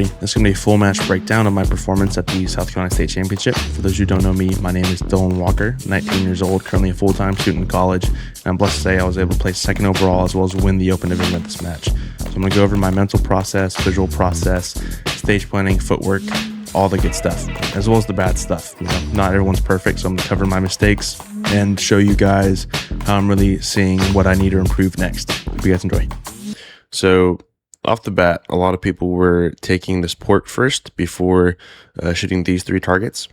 everybody. This is going to be a full match breakdown of my performance at the South Carolina State Championship. For those who don't know me, my name is Dillion Walker, 19 years old, currently a full-time student in college, and I'm blessed to say I was able to place second overall as well as win the open division at this match. So I'm going to go over my mental process, visual process, stage planning, footwork, all the good stuff, as well as the bad stuff. Not everyone's perfect, so I'm going to cover my mistakes and show you guys how I'm really seeing what I need to improve next. Hope you guys enjoy. So off the bat, a lot of people were taking this port first before shooting these three targets.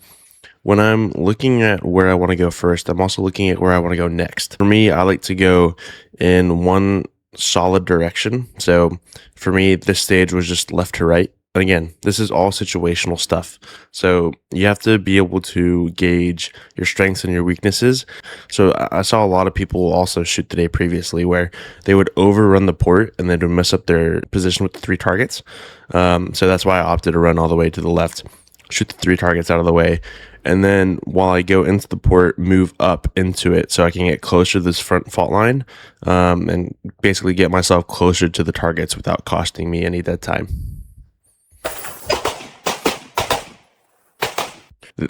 When I'm looking at where I want to go first, I'm also looking at where I want to go next. For me, I like to go in one solid direction. So for me, this stage was just left to right. And again, this is all situational stuff. So you have to be able to gauge your strengths and your weaknesses. So I saw a lot of people also shoot today previously where they would overrun the port and then would mess up their position with the three targets. So that's why I opted to run all the way to the left, shoot the three targets out of the way. And then while I go into the port, move up into it so I can get closer to this front fault line and basically get myself closer to the targets without costing me any dead time.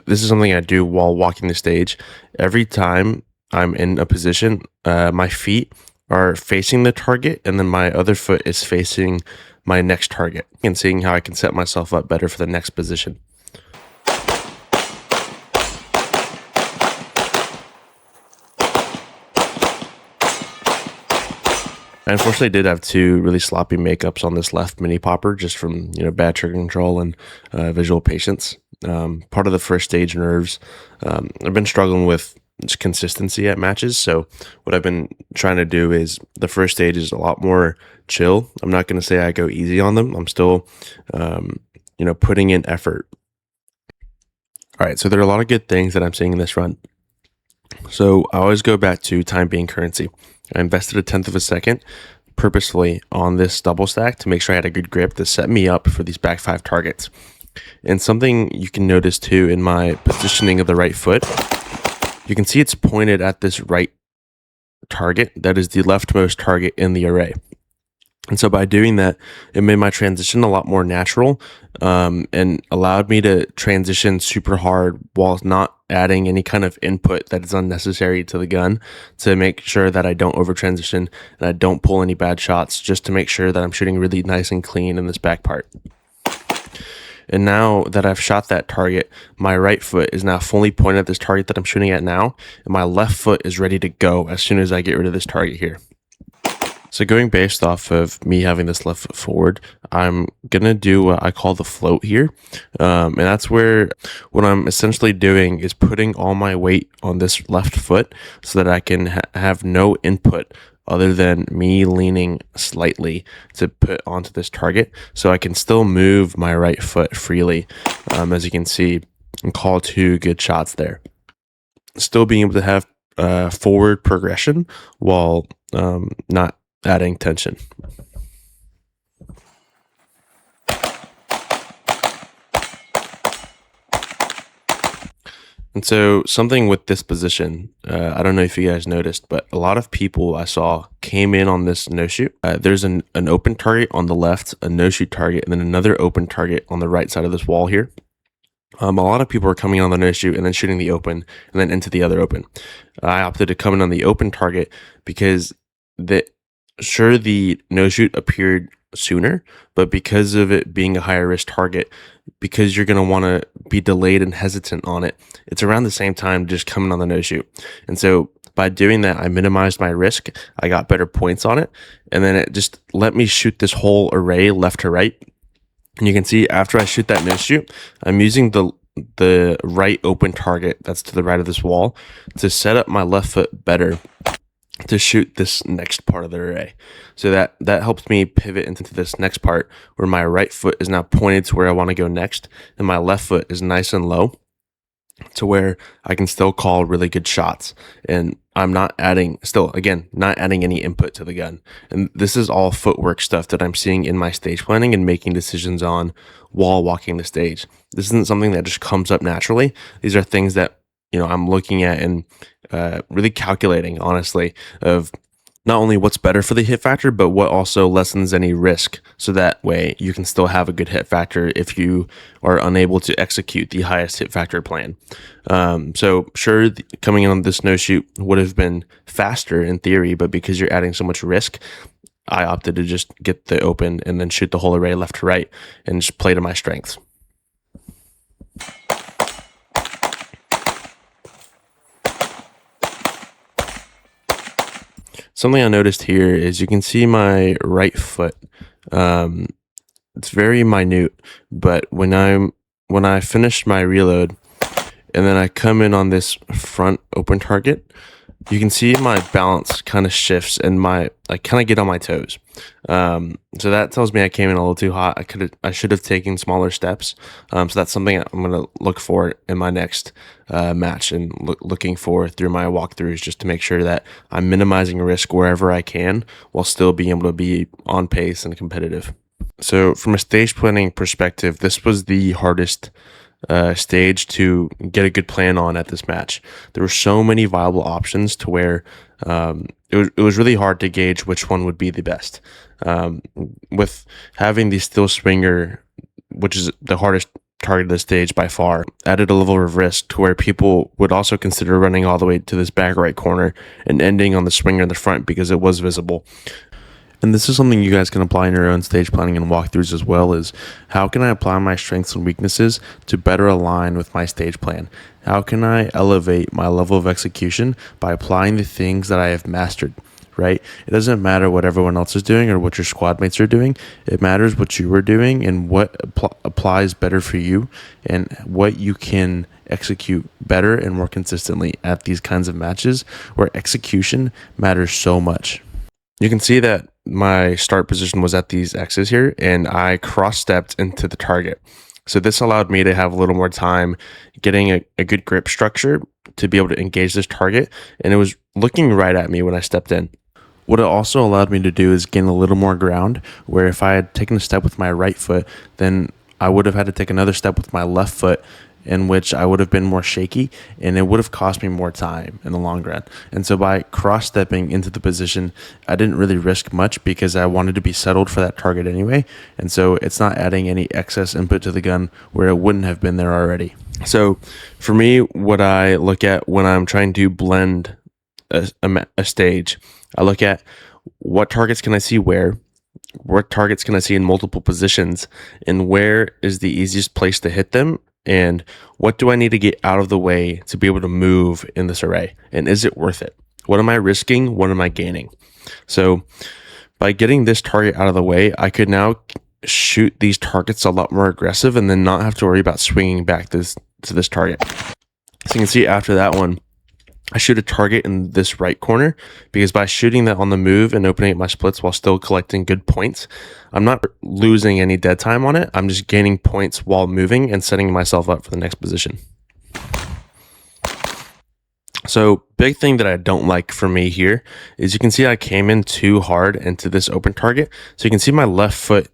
This is something I do while walking the stage. Every time I'm in a position, my feet are facing the target and then my other foot is facing my next target and seeing how I can set myself up better for the next position. I unfortunately did have two really sloppy makeups on this left mini popper just from bad trigger control and visual patience. Part of the first stage nerves. I've been struggling with just consistency at matches. So what I've been trying to do is the first stage is a lot more chill. I'm not going to say I go easy on them. I'm still, putting in effort. All right. So there are a lot of good things that I'm seeing in this run. So I always go back to time being currency. I invested 1/10 of a second purposefully on this double stack to make sure I had a good grip to set me up for these back five targets. And something you can notice too in my positioning of the right foot, you can see it's pointed at this right target that is the leftmost target in the array. And so by doing that, it made my transition a lot more natural and allowed me to transition super hard while not adding any kind of input that is unnecessary to the gun to make sure that I don't over transition and I don't pull any bad shots, just to make sure that I'm shooting really nice and clean in this back part. And now that I've shot that target, my right foot is now fully pointed at this target that I'm shooting at now, and my left foot is ready to go as soon as I get rid of this target here. So going based off of me having this left foot forward, I'm going to do what I call the float here. And that's where what I'm essentially doing is putting all my weight on this left foot so that I can have no input other than me leaning slightly to put onto this target. So I can still move my right foot freely, as you can see, and call two good shots there. Still being able to have forward progression while not adding tension. And so something with this position, I don't know if you guys noticed, but a lot of people I saw came in on this no-shoot. There's an open target on the left, a no-shoot target, and then another open target on the right side of this wall here. A lot of people are coming on the no-shoot and then shooting the open and then into the other open. I opted to come in on the open target because the no-shoot appeared sooner, but because of it being a higher risk target, because you're going to want to be delayed and hesitant on it, it's around the same time just coming on the no-shoot. And so by doing that, I minimized my risk. I got better points on it. And then it just let me shoot this whole array left to right. And you can see after I shoot that no-shoot, I'm using the right open target that's to the right of this wall to set up my left foot better to shoot this next part of the array. So that helps me pivot into this next part where my right foot is now pointed to where I want to go next, and my left foot is nice and low to where I can still call really good shots. And I'm not adding any input to the gun. And this is all footwork stuff that I'm seeing in my stage planning and making decisions on while walking the stage. This isn't something that just comes up naturally. These are things that I'm looking at and really calculating, honestly, of not only what's better for the hit factor, but what also lessens any risk. So that way you can still have a good hit factor if you are unable to execute the highest hit factor plan. So sure, coming in on this no shoot would have been faster in theory, but because you're adding so much risk, I opted to just get the open and then shoot the whole array left to right and just play to my strengths. Something I noticed here is you can see my right foot. It's very minute, but when I finish my reload and then I come in on this front open target, you can see my balance kind of shifts and I kind of get on my toes. So that tells me I came in a little too hot. I should have taken smaller steps. So that's something I'm going to look for in my next match and looking for through my walkthroughs, just to make sure that I'm minimizing risk wherever I can while still being able to be on pace and competitive. So from a stage planning perspective, this was the hardest stage to get a good plan on at this match. There were so many viable options to where it was really hard to gauge which one would be the best. With having the steel swinger, which is the hardest target of the stage by far, added a level of risk to where people would also consider running all the way to this back right corner and ending on the swinger in the front because it was visible. And this is something you guys can apply in your own stage planning and walkthroughs as well, is how can I apply my strengths and weaknesses to better align with my stage plan? How can I elevate my level of execution by applying the things that I have mastered, right? It doesn't matter what everyone else is doing or what your squad mates are doing. It matters what you are doing and what applies better for you and what you can execute better and more consistently at these kinds of matches where execution matters so much. You can see that my start position was at these X's here, and I cross-stepped into the target. So this allowed me to have a little more time getting a good grip structure to be able to engage this target, and it was looking right at me when I stepped in. What it also allowed me to do is gain a little more ground, where if I had taken a step with my right foot, then I would have had to take another step with my left foot, in which I would have been more shaky and it would have cost me more time in the long run. And so by cross-stepping into the position, I didn't really risk much because I wanted to be settled for that target anyway. And so it's not adding any excess input to the gun where it wouldn't have been there already. So for me, what I look at when I'm trying to blend a stage, I look at what targets can I see where, what targets can I see in multiple positions, and where is the easiest place to hit them, and what do I need to get out of the way to be able to move in this array, and is it worth it? What am I risking? What am I gaining? So by getting this target out of the way, I could now shoot these targets a lot more aggressive and then not have to worry about swinging back to this target. So you can see after that one, I shoot a target in this right corner because by shooting that on the move and opening up my splits while still collecting good points, I'm not losing any dead time on it. I'm just gaining points while moving and setting myself up for the next position. So big thing that I don't like for me here is you can see I came in too hard into this open target. So you can see my left foot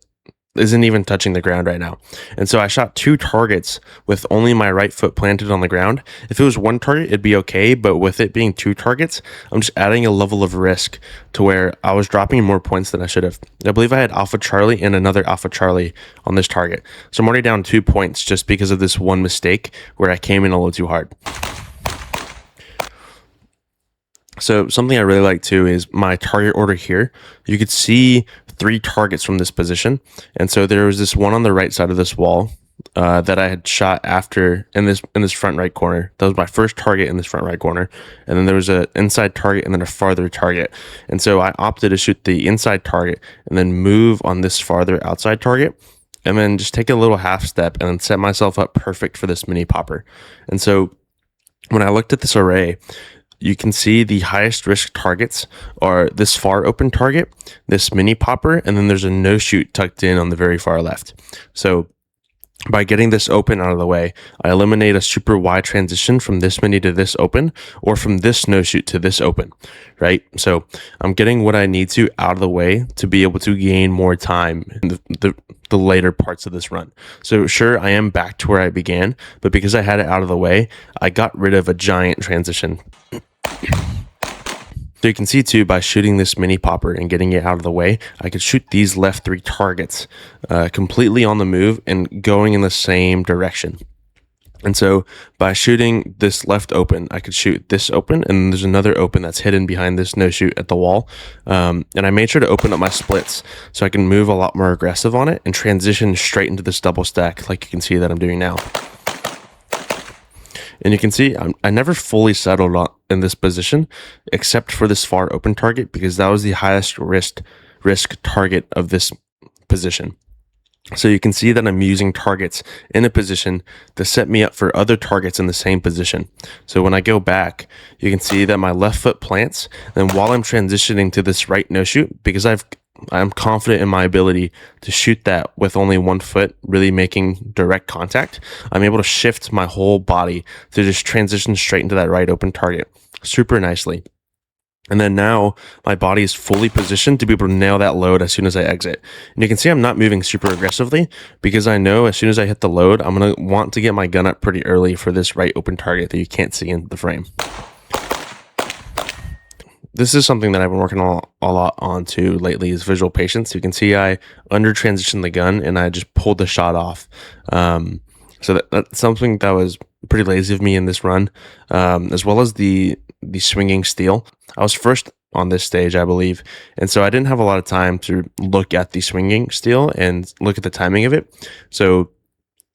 isn't even touching the ground right now. And so I shot 2 targets with only my right foot planted on the ground. If it was 1 target, it'd be okay. But with it being 2 targets, I'm just adding a level of risk to where I was dropping more points than I should have. I believe I had Alpha Charlie and another Alpha Charlie on this target. So I'm already down 2 points just because of this one mistake where I came in a little too hard. So something I really like too is my target order here. You could see 3 targets from this position. And so there was this one on the right side of this wall that I had shot after in this front right corner. That was my first target in this front right corner. And then there was an inside target and then a farther target. And so I opted to shoot the inside target and then move on this farther outside target and then just take a little half step and then set myself up perfect for this mini popper. And so when I looked at this array, you can see the highest risk targets are this far open target, this mini popper, and then there's a no shoot tucked in on the very far left. So by getting this open out of the way, I eliminate a super wide transition from this mini to this open, or from this no shoot to this open, right? So I'm getting what I need to out of the way to be able to gain more time in the later parts of this run. So sure, I am back to where I began, but because I had it out of the way, I got rid of a giant transition. So you can see too, by shooting this mini popper and getting it out of the way, I could shoot these left 3 targets completely on the move and going in the same direction. And so by shooting this left open, I could shoot this open, and there's another open that's hidden behind this no shoot at the wall. And I made sure to open up my splits so I can move a lot more aggressive on it and transition straight into this double stack like you can see that I'm doing now. And you can see I never fully settled in this position except for this far open target, because that was the highest risk target of this position. So you can see that I'm using targets in a position to set me up for other targets in the same position. So when I go back, you can see that my left foot plants. Then while I'm transitioning to this right no shoot, because I'm confident in my ability to shoot that with only one foot really making direct contact, I'm able to shift my whole body to just transition straight into that right open target super nicely. And then now my body is fully positioned to be able to nail that load as soon as I exit. And you can see I'm not moving super aggressively, because I know as soon as I hit the load, I'm going to want to get my gun up pretty early for this right open target that you can't see in the frame. This is something that I've been working a lot on too lately, is visual patience. You can see I under transitioned the gun and I just pulled the shot off. So that's something that was pretty lazy of me in this run, as well as the swinging steel. I was first on this stage, I believe, and so I didn't have a lot of time to look at the swinging steel and look at the timing of it. So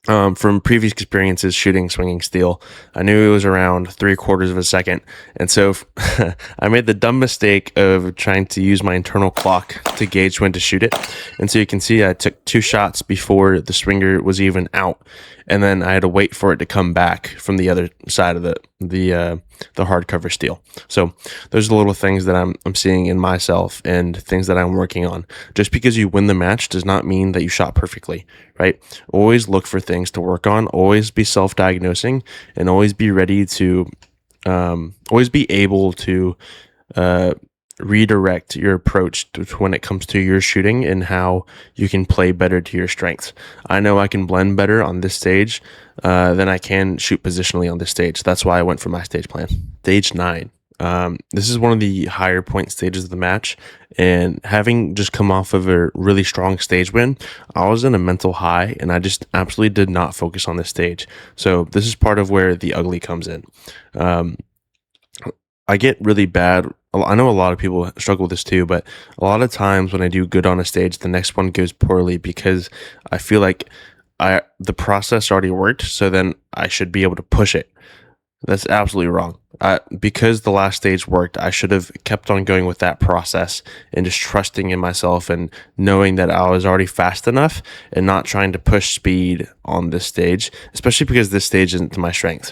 from previous experiences shooting swinging steel, I knew it was around 3/4 of a second. And so I made the dumb mistake of trying to use my internal clock to gauge when to shoot it. And so you can see I took 2 shots before the swinger was even out. And then I had to wait for it to come back from the other side of the hardcover steel. So those are the little things that I'm seeing in myself and things that I'm working on. Just because you win the match does not mean that you shot perfectly, right? Always look for things to work on. Always be self-diagnosing, and always be ready to, always be able to redirect your approach to when it comes to your shooting and how you can play better to your strengths. I know I can blend better on this stage than I can shoot positionally on this stage. That's why I went for my stage plan. Stage 9. This is one of the higher point stages of the match, and having just come off of a really strong stage win, I was in a mental high, and I just absolutely did not focus on this stage. So this is part of where the ugly comes in. I get really bad. I know a lot of people struggle with this too, but a lot of times when I do good on a stage, the next one goes poorly because I feel like the process already worked, so then I should be able to push it. That's absolutely wrong. Because the last stage worked, I should have kept on going with that process and just trusting in myself and knowing that I was already fast enough and not trying to push speed on this stage, especially because this stage isn't to my strength.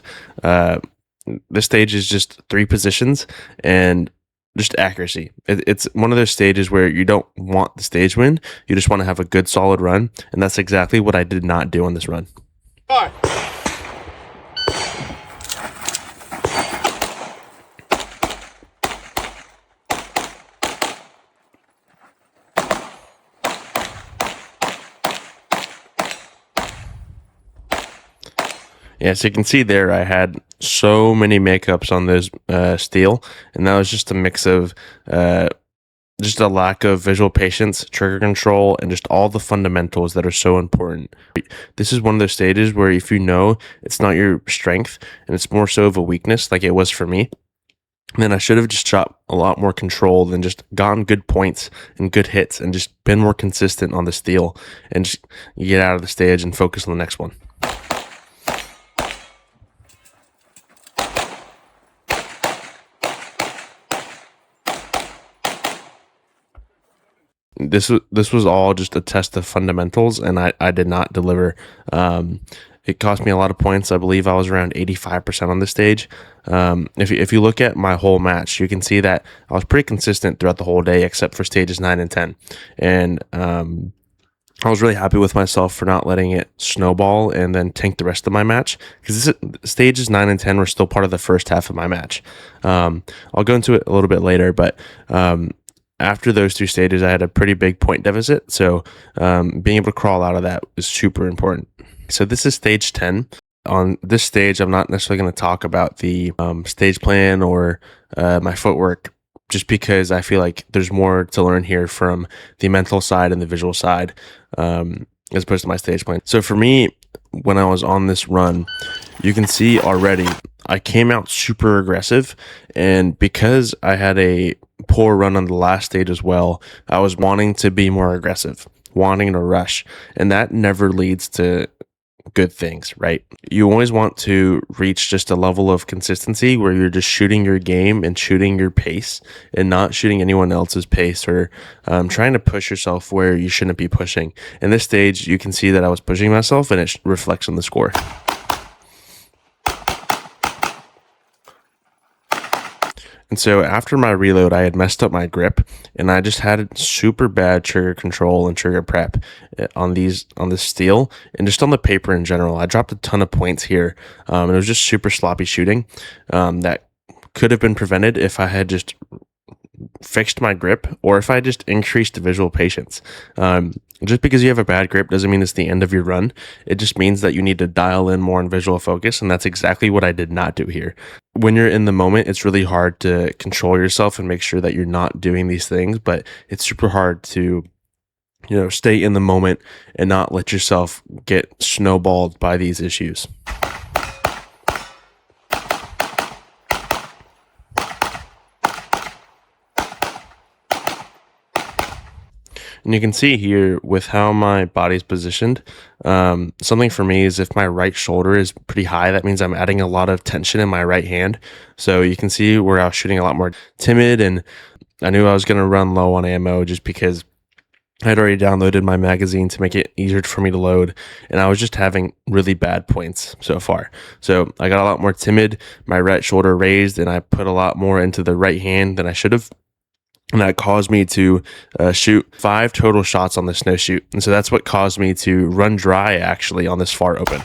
This stage is just 3 positions and just accuracy. It's one of those stages where you don't want the stage win. You just want to have a good, solid run. And that's exactly what I did not do on this run. All right. Yeah, so you can see there I had so many makeups on those steel, and that was just a mix of just a lack of visual patience, trigger control, and just all the fundamentals that are so important. This is one of those stages where if you know it's not your strength and it's more so of a weakness like it was for me, then I should have just shot a lot more controlled and just gotten good points and good hits and just been more consistent on the steel and just get out of the stage and focus on the next one. This was all just a test of fundamentals, and I did not deliver. It cost me a lot of points. I believe I was around 85% on this stage. If you look at my whole match, you can see that I was pretty consistent throughout the whole day, except for stages 9 and 10. And I was really happy with myself for not letting it snowball and then tank the rest of my match, because stages 9 and 10 were still part of the first half of my match. I'll go into it a little bit later, but after those 2 stages, I had a pretty big point deficit, so being able to crawl out of that is super important. So this is stage 10. On this stage, I'm not necessarily going to talk about the stage plan or my footwork just because I feel like there's more to learn here from the mental side and the visual side, as opposed to my stage plan. So for me, when I was on this run, you can see already I came out super aggressive, and because I had a poor run on the last stage as well, I was wanting to be more aggressive, wanting to rush, and that never leads to good things, right? You always want to reach just a level of consistency where you're just shooting your game and shooting your pace and not shooting anyone else's pace, or trying to push yourself where you shouldn't be pushing. In this stage, you can see that I was pushing myself, and it reflects on the score. And so after my reload, I had messed up my grip, and I just had super bad trigger control and trigger prep on this steel and just on the paper in general. I dropped a ton of points here, and it was just super sloppy shooting that could have been prevented if I had just fixed my grip, or if I just increased the visual patience. Just because you have a bad grip doesn't mean it's the end of your run. It just means that you need to dial in more on visual focus, and that's exactly what I did not do here. When you're in the moment, it's really hard to control yourself and make sure that you're not doing these things, but it's super hard to stay in the moment and not let yourself get snowballed by these issues. And you can see here with how my body's positioned, something for me is if my right shoulder is pretty high, that means I'm adding a lot of tension in my right hand. So you can see where I was shooting a lot more timid, and I knew I was going to run low on ammo just because I had already downloaded my magazine to make it easier for me to load, and I was just having really bad points so far. So I got a lot more timid, my right shoulder raised, and I put a lot more into the right hand than I should have. And that caused me to shoot 5 total shots on the snow shoot. And so that's what caused me to run dry actually on this far open.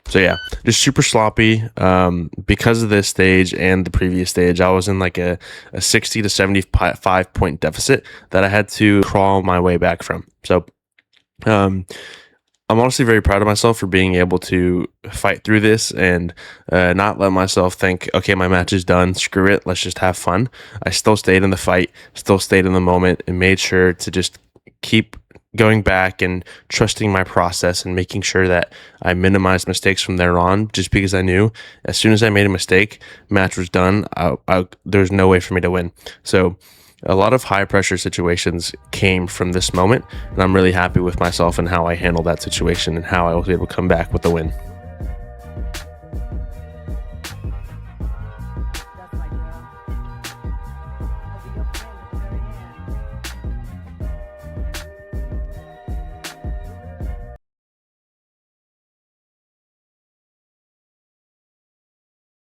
So yeah, just super sloppy. Because of this stage and the previous stage, I was in like a 60 to 75 point deficit that I had to crawl my way back from. So I'm honestly very proud of myself for being able to fight through this and not let myself think, okay, my match is done, screw it, let's just have fun. I still stayed in the fight, still stayed in the moment, and made sure to just keep going back and trusting my process and making sure that I minimized mistakes from there on, just because I knew as soon as I made a mistake, match was done, there's no way for me to win. So a lot of high pressure situations came from this moment, and I'm really happy with myself and how I handled that situation and how I was able to come back with the win.